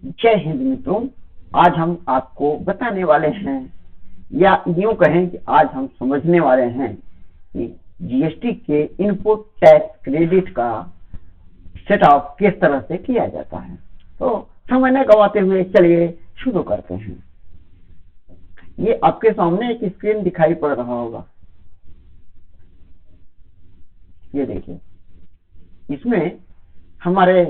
जय हिंद मित्रों, आज हम आपको बताने वाले हैं या यूं कहें कि आज हम समझने वाले हैं कि जीएसटी के इनपुट टैक्स क्रेडिट का सेट ऑफ किस तरह से किया जाता है। तो समय न गवाते हुए चलिए शुरू करते हैं। ये आपके सामने एक स्क्रीन दिखाई पड़ रहा होगा, ये देखिए। इसमें हमारे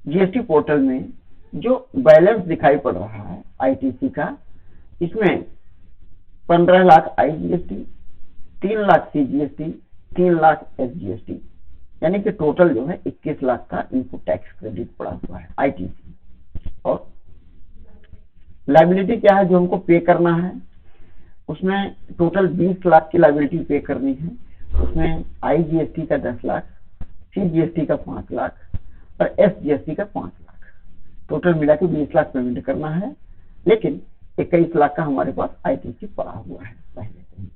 जीएसटी पोर्टल में जो बैलेंस दिखाई पड़ रहा है आईटीसी का, इसमें 15 lakh IGST, 3 lakh CGST, 3 lakh SGST, यानी कि टोटल जो है 21 लाख का इनपुट टैक्स क्रेडिट पड़ा हुआ है आईटीसी। और लायबिलिटी क्या है जो हमको पे करना है, उसमें टोटल 20 लाख की लायबिलिटी पे करनी है। उसमें आईजीएसटी का 10 लाख, सीजीएसटी का 5 लाख और एसजीएसटी का 5 लाख, टोटल मिला के 20 लाख पेमेंट करना है। लेकिन 21 लाख का हमारे पास आईटीसी पड़ा हुआ है पहले से ही।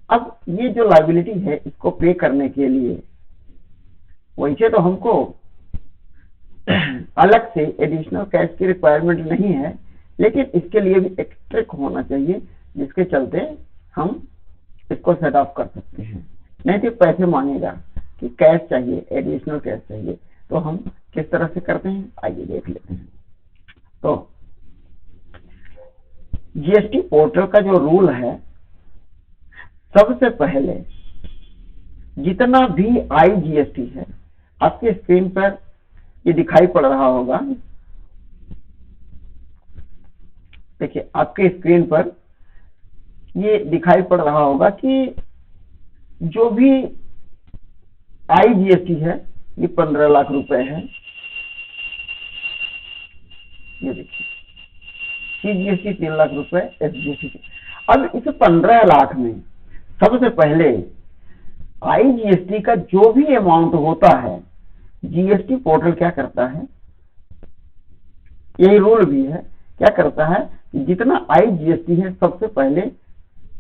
अब ये जो लायबिलिटी है इसको पे करने के लिए वैसे तो हमको अलग से एडिशनल कैश की रिक्वायरमेंट नहीं है, लेकिन इसके लिए भी एक ट्रिक होना चाहिए जिसके चलते हम इसको सेट ऑफ कर सकते हैं। नहीं तो पैसे मांगेगा कि कैश चाहिए, एडिशनल कैश चाहिए, तो हम किस तरह से करते हैं आइए देख लेते हैं। तो जीएसटी पोर्टल का जो रूल है, सबसे पहले जितना भी आईजीएसटी है, आपके स्क्रीन पर ये दिखाई पड़ रहा होगा, देखिए आपके स्क्रीन पर ये दिखाई पड़ रहा होगा कि जो भी आईजीएसटी है ये 15 लाख रुपए है। ये देखिए सीजीएसटी 3 लाख रुपए, एसजीएसटी। अब इस 15 लाख में सबसे पहले आईजीएसटी का जो भी अमाउंट होता है, जीएसटी पोर्टल क्या करता है, यही रूल भी है, क्या करता है कि जितना आईजीएसटी है सबसे पहले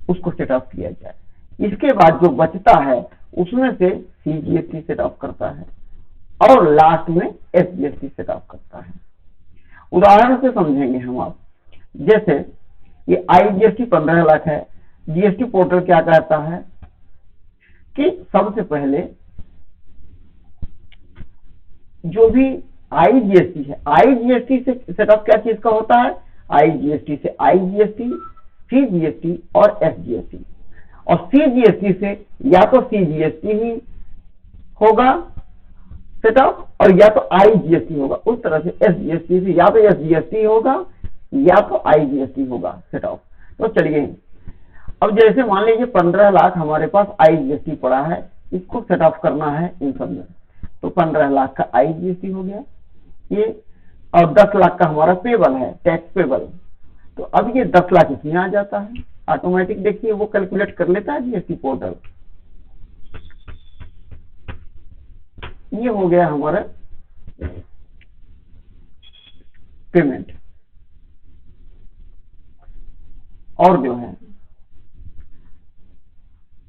उसको सेट ऑफ किया जाए। इसके बाद जो बचता है उसमें से सीजीएसटी सेट ऑफ करता है और लास्ट में एसजीएसटी सेट ऑफ करता है। उदाहरण से समझेंगे हम आप। जैसे ये आईजीएसटी 15 लाख है, जीएसटी पोर्टल क्या कहता है कि सबसे पहले जो भी आईजीएसटी है, आईजीएसटी से सेट ऑफ क्या चीज का होता है, आईजीएसटी से आईजीएसटी, सीजीएसटी और एसजीएसटी। और सीजीएसटी से या तो सीजीएसटी ही होगा सेट ऑफ और या तो आईजीएसटी होगा। उस तरह से एसजीएसटी से या तो एसजीएसटी होगा या तो आईजीएसटी होगा सेट ऑफ। तो चलिए, अब जैसे मान लीजिए 15 लाख हमारे पास आईजीएसटी पड़ा है, इसको सेट ऑफ करना है इन सब में। तो 15 लाख का आईजीएसटी हो गया ये, और 10 लाख का हमारा पेबल है, टैक्स पेबल। तो अब ये 10 लाख इसमें आ जाता है ऑटोमेटिक। देखिए वो कैलकुलेट कर लेता है जीएसटी पोर्टल। ये हो गया हमारा पेमेंट। और जो है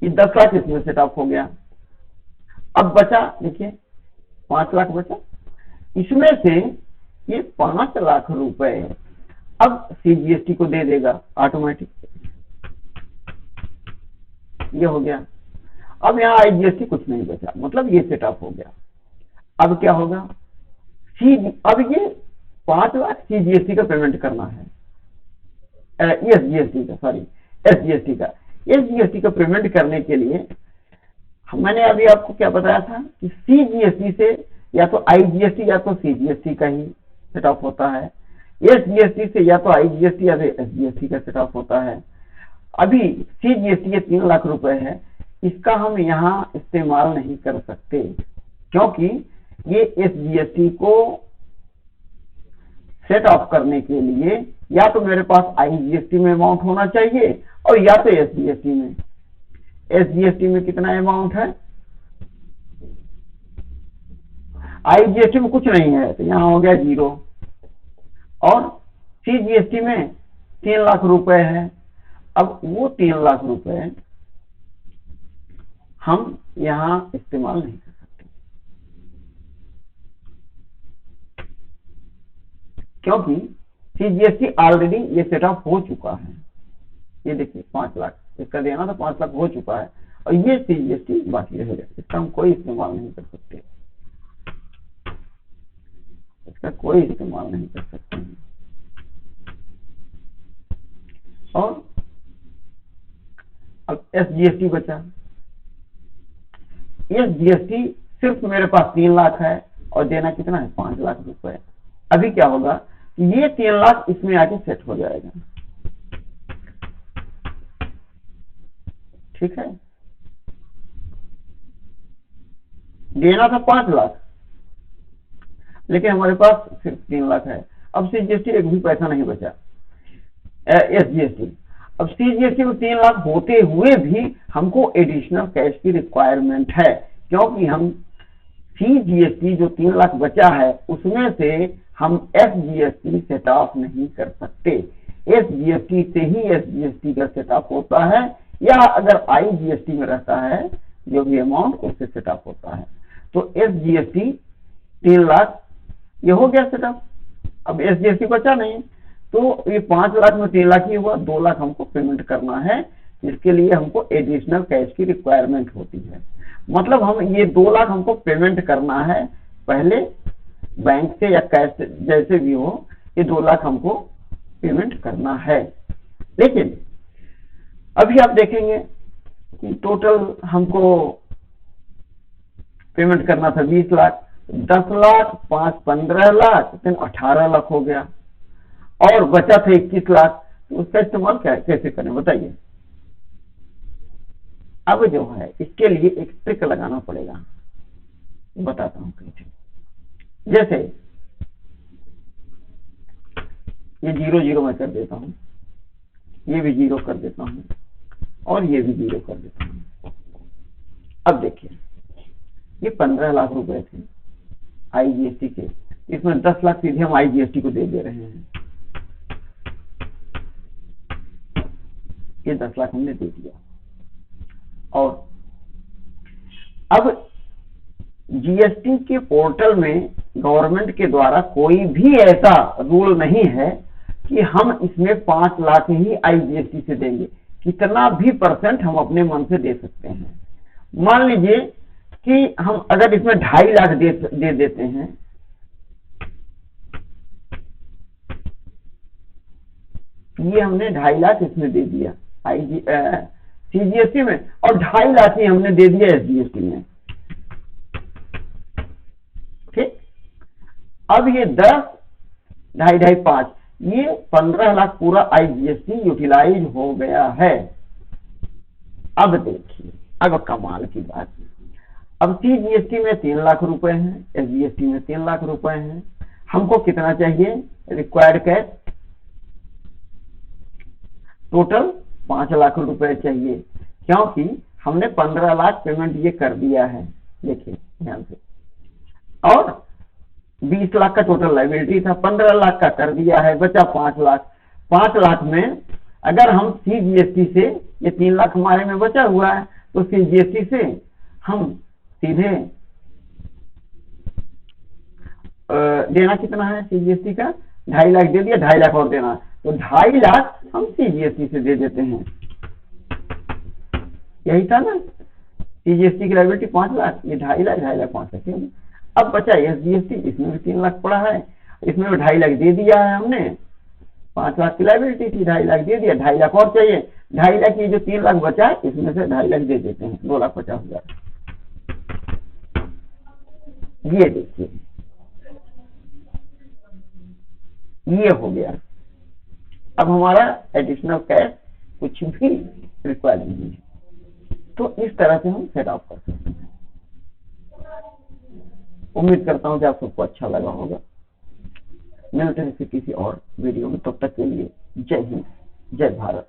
ये 10 लाख इसमें सेट ऑफ हो गया। अब बचा देखिए 5 लाख बचा, इसमें से ये 5 लाख रुपए अब सीजीएसटी को दे देगा ऑटोमेटिक। ये हो गया। अब यहाँ आईजीएसटी कुछ नहीं बचा, मतलब ये सेट ऑफ हो गया। अब क्या होगा, अब ये 5 लाख सीजीएसटी का पेमेंट करना है, एसजीएसटी का, सॉरी एसजीएसटी का। एसजीएसटी का पेमेंट करने के लिए मैंने अभी आपको क्या बताया था कि सीजीएसटी से या तो आईजीएसटी या तो सीजीएसटी का ही सेट ऑफ होता है, एसजीएसटी से या तो आईजीएसटी या तो एसजीएसटी का सेट ऑफ होता है। अभी सीजीएसटी ये 3 लाख रुपए है, इसका हम यहाँ इस्तेमाल नहीं कर सकते क्योंकि ये एसजीएसटी को सेट ऑफ करने के लिए या तो मेरे पास आईजीएसटी में अमाउंट होना चाहिए और या तो एसजीएसटी में। एसजीएसटी में कितना अमाउंट है, आईजीएसटी में कुछ नहीं है तो यहाँ हो गया 0, और सीजीएसटी में 3 लाख रुपए है। अब वो 3 लाख रुपए हम यहाँ इस्तेमाल नहीं कर सकते। क्योंकि सीजीएसटी ऑलरेडी ये सेटअप हो चुका है। ये देखिए 5 लाख इसका देना था, 5 लाख हो चुका है और ये सीजीएसटी बाकी रहेगा, इसका हम कोई इस्तेमाल नहीं कर सकते, इसका कोई इस्तेमाल नहीं कर सकते हैं। और अब एसजीएसटी बचा। एसजीएसटी सिर्फ मेरे पास 3 लाख है और देना कितना है 5 लाख रुपए। अभी क्या होगा कि ये 3 लाख इसमें आके सेट हो जाएगा, ठीक है। देना था 5 लाख लेकिन हमारे पास सिर्फ 3 लाख है। अब सीजीएसटी एक भी पैसा नहीं बचा, एसजीएसटी। अब सीजीएसटी को 3 लाख होते हुए भी हमको एडिशनल कैश की रिक्वायरमेंट है, क्योंकि हम सीजीएसटी जो 3 लाख बचा है उसमें से हम एसजीएसटी सेटअप नहीं कर सकते। एसजीएसटी से ही एसजीएसटी का सेटअप होता है, या अगर आईजीएसटी में रहता है जो भी अमाउंट उससे सेटअप होता है। तो एसजीएसटी 3 लाख ये हो गया सेटअप। अब एसजीएसटी बचा नहीं, तो ये 5 लाख में 3 लाख ही हुआ, 2 लाख हमको पेमेंट करना है, इसके लिए हमको एडिशनल कैश की रिक्वायरमेंट होती है। मतलब हम ये 2 लाख हमको पेमेंट करना है पहले बैंक से या कैश से, जैसे भी हो, ये 2 लाख हमको पेमेंट करना है। लेकिन अभी आप देखेंगे कि टोटल हमको पेमेंट करना था 20 लाख, 10 लाख, 5 15 लाख, फिर 18 लाख हो गया और बचा था 21 लाख। तो उसका इस्तेमाल कैसे करें बताइए। अब जो है इसके लिए एक ट्रिक लगाना पड़ेगा, बताता हूं कैसे। जैसे ये 0 0 मैं कर देता हूं, ये भी 0 कर देता हूं और ये भी 0 कर देता हूं। अब देखिए ये 15 लाख रुपए थे आईजीएसटी के, इसमें 10 लाख सीधे हम आईजीएसटी को दे रहे हैं। ये 10 लाख हमने दे दिया। और अब जीएसटी के पोर्टल में गवर्नमेंट के द्वारा कोई भी ऐसा रूल नहीं है कि हम इसमें 5 लाख ही आईजीएसटी से देंगे, कितना भी % हम अपने मन से दे सकते हैं। मान लीजिए कि हम अगर इसमें 2.5 लाख दे देते हैं, ये हमने 2.5 लाख इसमें दे दिया सीजीएसटी में, और 2.5 लाख ही हमने दे दिया एसजीएसटी में, ठीक। अब ये 10 2.5 5 ये 15 लाख पूरा आईजीएसटी यूटिलाइज हो गया है। अब देखिए, अब कमाल की बात, अब सीजीएसटी में 3 लाख रुपए हैं, एसजीएसटी में 3 लाख रुपए हैं, हमको कितना चाहिए रिक्वायर्ड कैश, टोटल 5 लाख रुपए चाहिए, क्योंकि हमने 15 लाख पेमेंट ये कर दिया है, देखिए ध्यान से, और 20 लाख का टोटल लायबिलिटी था, 15 लाख का कर दिया है, बचा 5 लाख। 5 लाख में अगर हम सीजीएसटी से, ये 3 लाख हमारे में बचा हुआ है, तो सीजीएसटी से हम सीधे देना कितना है सीजीएसटी का 2.5 लाख दे दिया, 2.5 लाख और देना, तो 2.5 लाख हम सीजीएसटी से दे देते हैं। यही था ना, सीजीएसटी की लायबिलिटी 5 लाख, ये 2.5 लाख, 2.5 लाख 5 लाख। अब बचा एसजीएसटी, इसमें भी 3 लाख पड़ा है, इसमें भी 2.5 लाख दे दिया है हमने, 5 लाख की लायबिलिटी थी, 2.5 लाख दे दिया, 2.5 लाख और चाहिए, 2.5 लाख ये जो 3 लाख बचा है इसमें से 2.5 लाख दे देते हैं, 2,50,000। ये देखिए ये हो गया। अब हमारा एडिशनल कैश कुछ भी रिक्वायर नहीं है, तो इस तरह से हम सेट अप कर सकते हैं। उम्मीद करता हूं कि आप सबको अच्छा लगा होगा। मिलते हैं किसी और वीडियो में, तब तक के लिए जय हिंद, जय भारत।